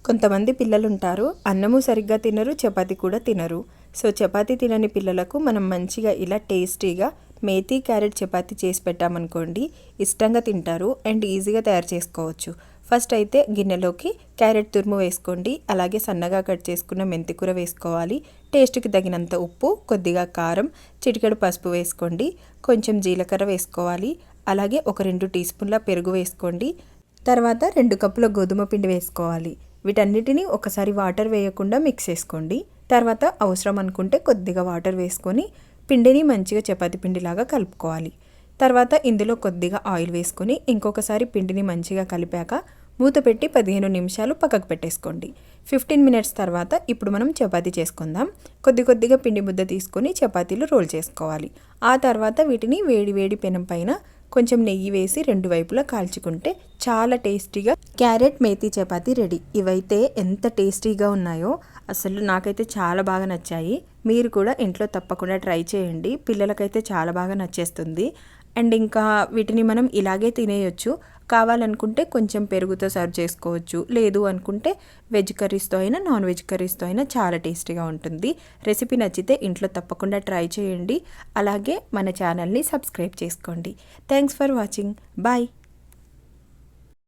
కొంతమంది పిల్లలు ఉంటారు, అన్నము సరిగ్గా తినరు, చపాతీ కూడా తినరు. సో చపాతీ తినని పిల్లలకు మనం మంచిగా ఇలా టేస్టీగా మేథీ క్యారెట్ చపాతీ చేసి పెట్టామనుకోండి, ఇష్టంగా తింటారు అండ్ ఈజీగా తయారు చేసుకోవచ్చు. ఫస్ట్ అయితే గిన్నెలోకి క్యారెట్ తురుము వేసుకోండి, అలాగే సన్నగా కట్ చేసుకున్న మెంతికూర వేసుకోవాలి, టేస్ట్కి తగినంత ఉప్పు, కొద్దిగా కారం, చిటికెడు పసుపు వేసుకోండి, కొంచెం జీలకర్ర వేసుకోవాలి, అలాగే ఒక 2 టీ స్పూన్ల పెరుగు వేసుకోండి. తర్వాత 2 కప్పుల గోధుమ పిండి వేసుకోవాలి. వీటన్నిటిని ఒకసారి వాటర్ వేయకుండా మిక్స్ చేసుకోండి. తర్వాత అవసరం అనుకుంటే కొద్దిగా వాటర్ వేసుకొని పిండిని మంచిగా చపాతీ పిండిలాగా కలుపుకోవాలి. తర్వాత ఇందులో కొద్దిగా ఆయిల్ వేసుకొని ఇంకొకసారి పిండిని మంచిగా కలిపాక మూత పెట్టి 15 నిమిషాలు పక్కకు పెట్టేసుకోండి. 15 మినిట్స్ తర్వాత ఇప్పుడు మనం చపాతీ చేసుకుందాం. కొద్దిగా పిండి ముద్ద తీసుకొని చపాతీలు రోల్ చేసుకోవాలి. ఆ తర్వాత వీటిని వేడి వేడి పెనం పైన కొంచెం నెయ్యి వేసి 2 వైపులా కాల్చుకుంటే చాలా టేస్టీగా క్యారెట్ మేథీ చపాతీ రెడీ. ఇవైతే ఎంత టేస్టీగా ఉన్నాయో అసలు నాకైతే చాలా బాగా నచ్చాయి. మీరు కూడా ఇంట్లో తప్పకుండా ట్రై చేయండి, పిల్లలకైతే చాలా బాగా నచ్చేస్తుంది. అండ్ ఇంకా వీటిని మనం ఇలాగే తినేయొచ్చు, కావాలనుకుంటే కొంచెం పెరుగుతో సర్వ్ చేసుకోవచ్చు, లేదు అనుకుంటే వెజ్ కర్రీస్తో అయినా నాన్ వెజ్ కర్రీస్తో అయినా చాలా టేస్టీగా ఉంటుంది. రెసిపీ నచ్చితే ఇంట్లో తప్పకుండా ట్రై చేయండి, అలాగే మన ఛానల్ని సబ్స్క్రైబ్ చేసుకోండి. Thanks for watching. బాయ్.